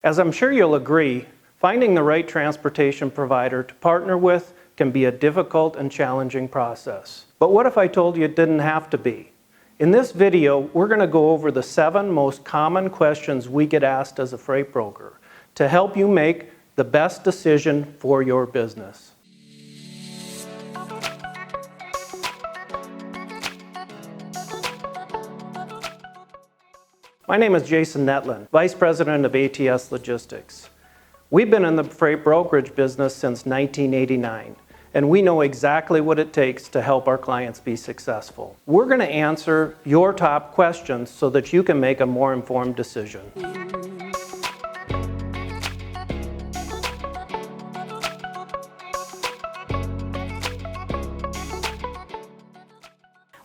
As I'm sure you'll agree, finding the right transportation provider to partner with can be a difficult and challenging process. But what if I told you it didn't have to be? In this video, we're going to go over the 7 most common questions we get asked as a freight broker to help you make the best decision for your business. My name is Jason Netlin, Vice President of ATS Logistics. We've been in the freight brokerage business since 1989, and we know exactly what it takes to help our clients be successful. We're going to answer your top questions so that you can make a more informed decision.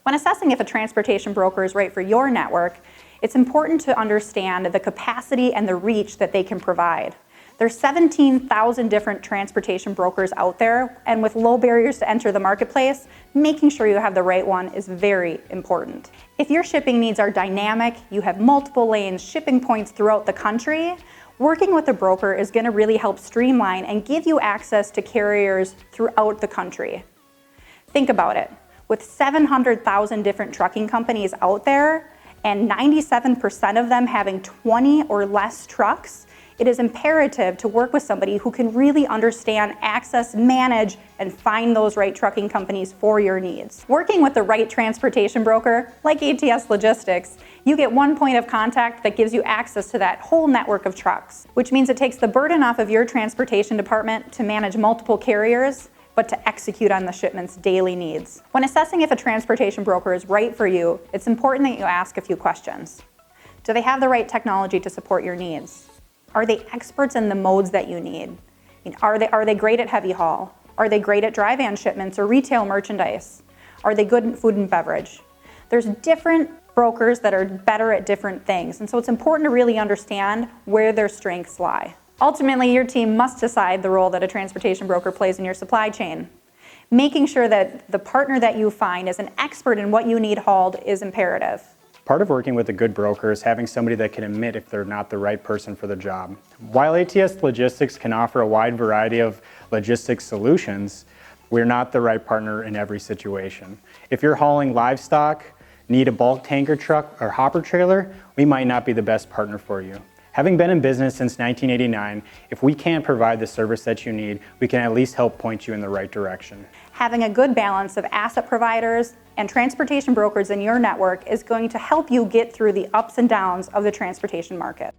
When assessing if a transportation broker is right for your network, it's important to understand the capacity and the reach that they can provide. There's 17,000 different transportation brokers out there, and with low barriers to enter the marketplace, making sure you have the right one is very important. If your shipping needs are dynamic, you have multiple lanes, shipping points throughout the country, working with a broker is going to really help streamline and give you access to carriers throughout the country. Think about it. With 700,000 different trucking companies out there, and 97% of them having 20 or less trucks, it is imperative to work with somebody who can really understand, access, manage, and find those right trucking companies for your needs. Working with the right transportation broker, like ATS Logistics, you get one point of contact that gives you access to that whole network of trucks, which means it takes the burden off of your transportation department to manage multiple carriers, but to execute on the shipment's daily needs. When assessing if a transportation broker is right for you, it's important that you ask a few questions. Do they have the right technology to support your needs? Are they experts in the modes that you need? Are they great at heavy haul? Are they great at dry van shipments or retail merchandise? Are they good at food and beverage? There's different brokers that are better at different things, and so it's important to really understand where their strengths lie. Ultimately, your team must decide the role that a transportation broker plays in your supply chain. Making sure that the partner that you find is an expert in what you need hauled is imperative. Part of working with a good broker is having somebody that can admit if they're not the right person for the job. While ATS Logistics can offer a wide variety of logistics solutions, we're not the right partner in every situation. If you're hauling livestock, need a bulk tanker truck or hopper trailer, we might not be the best partner for you. Having been in business since 1989, if we can't provide the service that you need, we can at least help point you in the right direction. Having a good balance of asset providers and transportation brokers in your network is going to help you get through the ups and downs of the transportation market.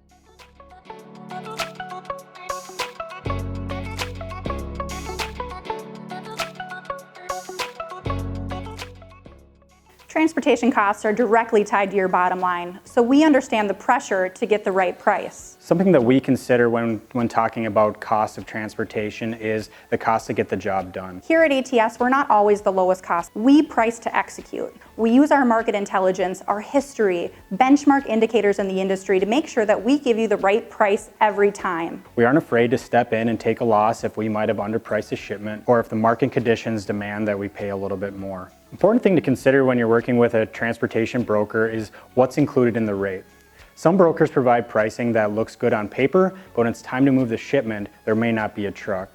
Transportation costs are directly tied to your bottom line, so we understand the pressure to get the right price. Something that we consider when talking about cost of transportation is the cost to get the job done. Here at ATS, we're not always the lowest cost. We price to execute. We use our market intelligence, our history, benchmark indicators in the industry to make sure that we give you the right price every time. We aren't afraid to step in and take a loss if we might have underpriced a shipment or if the market conditions demand that we pay a little bit more. Important thing to consider when you're working with a transportation broker is what's included in the rate. Some brokers provide pricing that looks good on paper, but when it's time to move the shipment, there may not be a truck.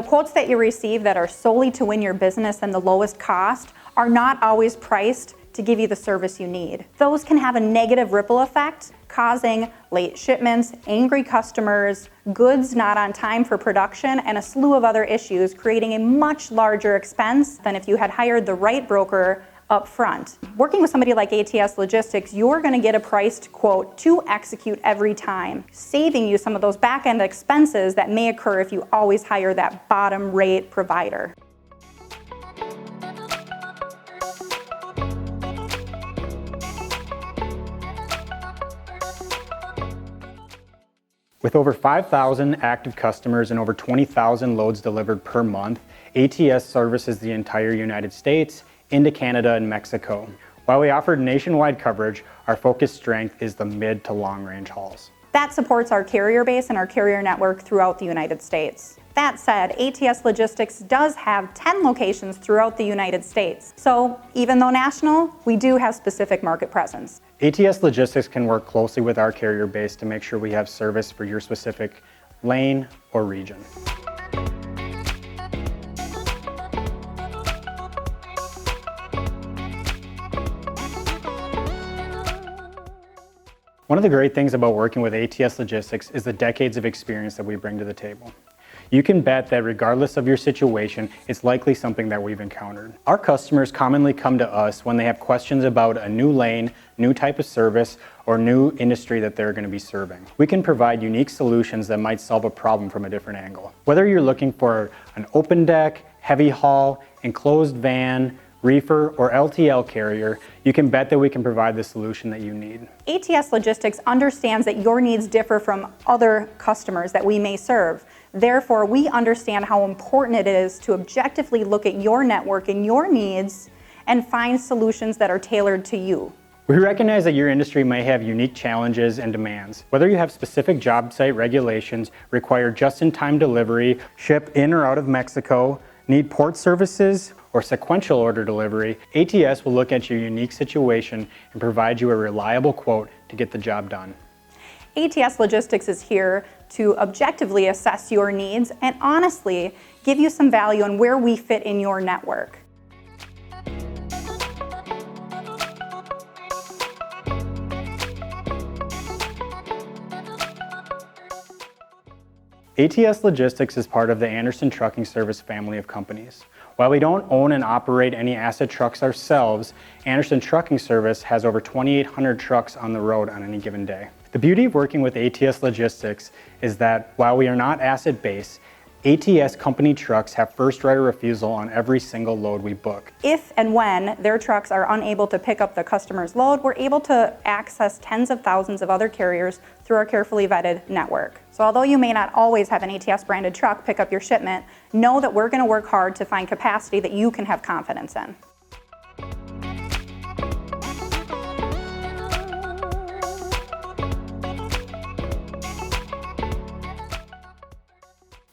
Quotes that you receive that are solely to win your business and the lowest cost are not always priced to give you the service you need. Those can have a negative ripple effect, causing late shipments, angry customers, goods not on time for production, and a slew of other issues, creating a much larger expense than if you had hired the right broker up front. Working with somebody like ATS Logistics, you're going to get a priced quote to execute every time, saving you some of those back-end expenses that may occur if you always hire that bottom rate provider. With over 5,000 active customers and over 20,000 loads delivered per month, ATS services the entire United States into Canada and Mexico. While we offer nationwide coverage, our focused strength is the mid to long range hauls. That supports our carrier base and our carrier network throughout the United States. That said, ATS Logistics does have 10 locations throughout the United States. So even though national, we do have specific market presence. ATS Logistics can work closely with our carrier base to make sure we have service for your specific lane or region. One of the great things about working with ATS Logistics is the decades of experience that we bring to the table. You can bet that regardless of your situation, it's likely something that we've encountered. Our customers commonly come to us when they have questions about a new lane, new type of service, or new industry that they're going to be serving. We can provide unique solutions that might solve a problem from a different angle. Whether you're looking for an open deck, heavy haul, enclosed van, reefer, or LTL carrier, you can bet that we can provide the solution that you need. ATS Logistics understands that your needs differ from other customers that we may serve. Therefore, we understand how important it is to objectively look at your network and your needs and find solutions that are tailored to you. We recognize that your industry may have unique challenges and demands. Whether you have specific job site regulations, require just-in-time delivery, ship in or out of Mexico, need port services, or sequential order delivery, ATS will look at your unique situation and provide you a reliable quote to get the job done. ATS Logistics is here to objectively assess your needs and honestly give you some value on where we fit in your network. ATS Logistics is part of the Anderson Trucking Service family of companies. While we don't own and operate any asset trucks ourselves, Anderson Trucking Service has over 2,800 trucks on the road on any given day. The beauty of working with ATS Logistics is that while we are not asset-based, ATS company trucks have first right of refusal on every single load we book. If and when their trucks are unable to pick up the customer's load, we're able to access tens of thousands of other carriers through our carefully vetted network. So although you may not always have an ATS branded truck pick up your shipment, know that we're going to work hard to find capacity that you can have confidence in.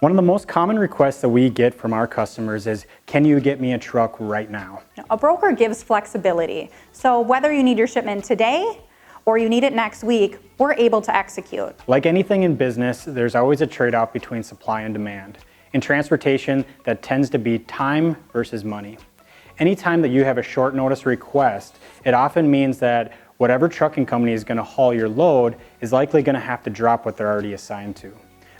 One of the most common requests that we get from our customers is, can you get me a truck right now? A broker gives flexibility. So whether you need your shipment today or you need it next week, we're able to execute. Like anything in business, there's always a trade-off between supply and demand. In transportation, that tends to be time versus money. Anytime that you have a short notice request, it often means that whatever trucking company is going to haul your load is likely going to have to drop what they're already assigned to.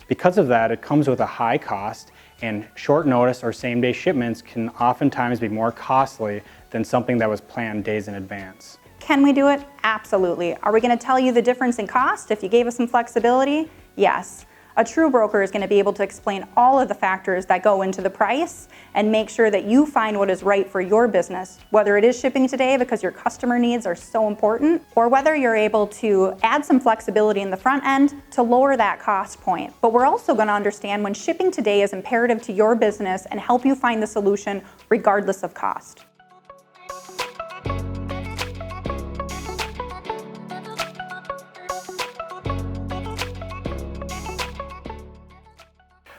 Because of that, it comes with a high cost, and short notice or same-day shipments can oftentimes be more costly than something that was planned days in advance. Can we do it? Absolutely. Are we going to tell you the difference in cost if you gave us some flexibility? Yes. A true broker is going to be able to explain all of the factors that go into the price and make sure that you find what is right for your business, whether it is shipping today because your customer needs are so important, or whether you're able to add some flexibility in the front end to lower that cost point. But we're also going to understand when shipping today is imperative to your business and help you find the solution regardless of cost.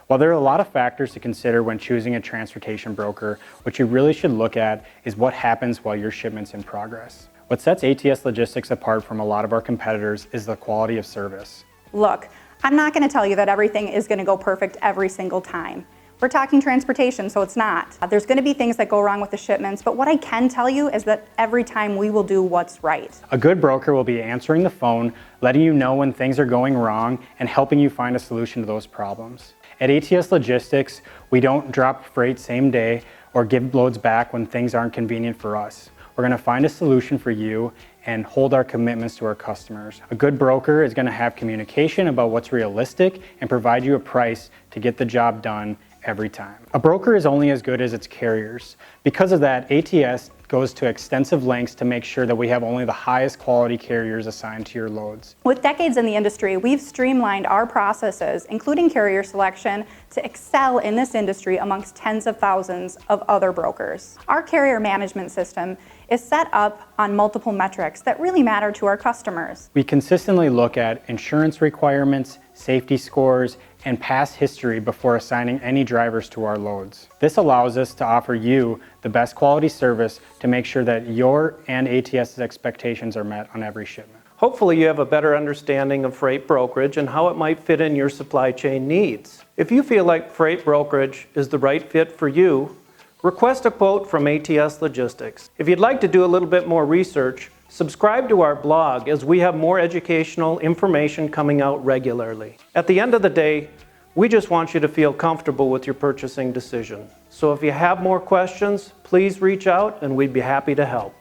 While there are a lot of factors to consider when choosing a transportation broker, what you really should look at is what happens while your shipment's in progress. What sets ATS Logistics apart from a lot of our competitors is the quality of service. Look, I'm not going to tell you that everything is going to go perfect every single time. We're talking transportation, so it's not. There's going to be things that go wrong with the shipments, but what I can tell you is that every time we will do what's right. A good broker will be answering the phone, letting you know when things are going wrong, and helping you find a solution to those problems. At ATS Logistics, we don't drop freight same day or give loads back when things aren't convenient for us. We're going to find a solution for you and hold our commitments to our customers. A good broker is going to have communication about what's realistic and provide you a price to get the job done every time. A broker is only as good as its carriers. Because of that, ATS goes to extensive lengths to make sure that we have only the highest quality carriers assigned to your loads. With decades in the industry, we've streamlined our processes, including carrier selection, to excel in this industry amongst tens of thousands of other brokers. Our carrier management system is set up on multiple metrics that really matter to our customers. We consistently look at insurance requirements, safety scores, and past history before assigning any drivers to our loads. This allows us to offer you the best quality service to make sure that your and ATS's expectations are met on every shipment. Hopefully you have a better understanding of freight brokerage and how it might fit in your supply chain needs. If you feel like freight brokerage is the right fit for you, request a quote from ATS Logistics. If you'd like to do a little bit more research, subscribe to our blog as we have more educational information coming out regularly. At the end of the day, we just want you to feel comfortable with your purchasing decision. So if you have more questions, please reach out and we'd be happy to help.